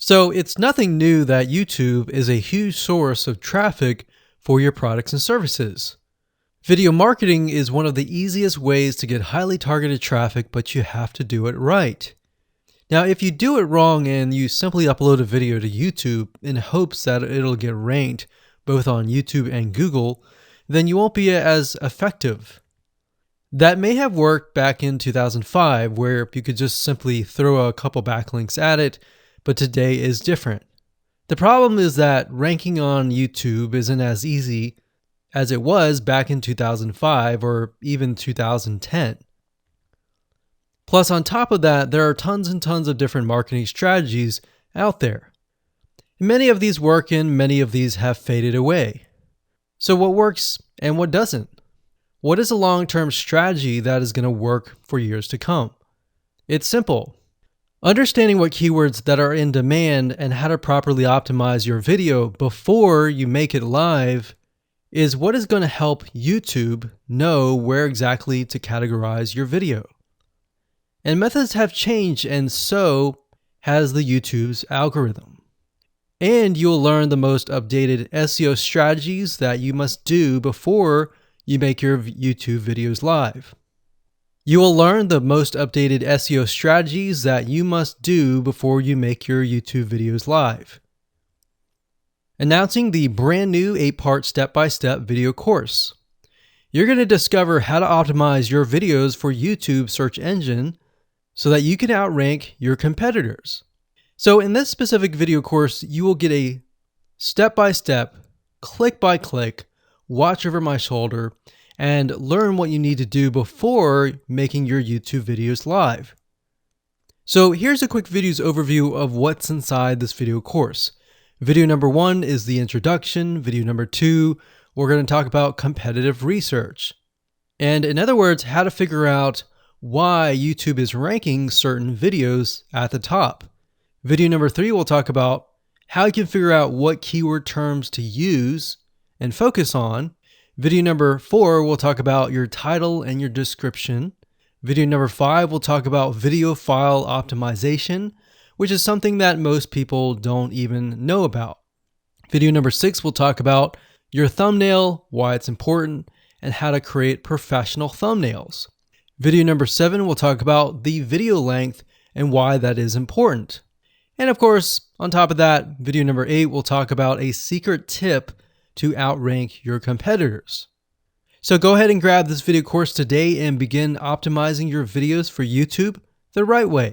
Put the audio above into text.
So it's nothing new that YouTube is a huge source of traffic for your products and services. Video marketing is one of the easiest ways to get highly targeted traffic, but you have to do it right. Now, if you do it wrong and you simply upload a video to YouTube in hopes that it'll get ranked both on YouTube and Google, then you won't be as effective. That may have worked back in 2005, where you could just simply throw a couple backlinks at it, but today is different. The problem is that ranking on YouTube isn't as easy as it was back in 2005 or even 2010. Plus, on top of that, there are tons and tons of different marketing strategies out there. Many of these work and many of these have faded away. So what works and what doesn't? What is a long-term strategy that is going to work for years to come? It's simple. Understanding what keywords that are in demand and how to properly optimize your video before you make it live is what is going to help YouTube know where exactly to categorize your video. And methods have changed, and so has the YouTube's algorithm. And you'll learn the most updated SEO strategies that you must do before you make your YouTube videos live. You will learn the most updated SEO strategies that you must do before you make your YouTube videos live. Announcing the brand new 8-part step-by-step video course. You're going to discover how to optimize your videos for YouTube search engine so that you can outrank your competitors. So in this specific video course, you will get a step-by-step, click-by-click, watch over my shoulder, and learn what you need to do before making your YouTube videos live. So here's a quick video's overview of what's inside this video course. Video number 1 is the introduction. Video number 2, we're going to talk about competitive research. And in other words, how to figure out why YouTube is ranking certain videos at the top. Video number 3, we'll talk about how you can figure out what keyword terms to use and focus on. Video number 4, we'll talk about your title and your description. Video number 5, we'll talk about video file optimization, which is something that most people don't even know about. Video number 6, we'll talk about your thumbnail, why it's important, and how to create professional thumbnails. Video number 7, we'll talk about the video length and why that is important. And of course, on top of that, video number 8, we'll talk about a secret tip to outrank your competitors. So go ahead and grab this video course today and begin optimizing your videos for YouTube the right way.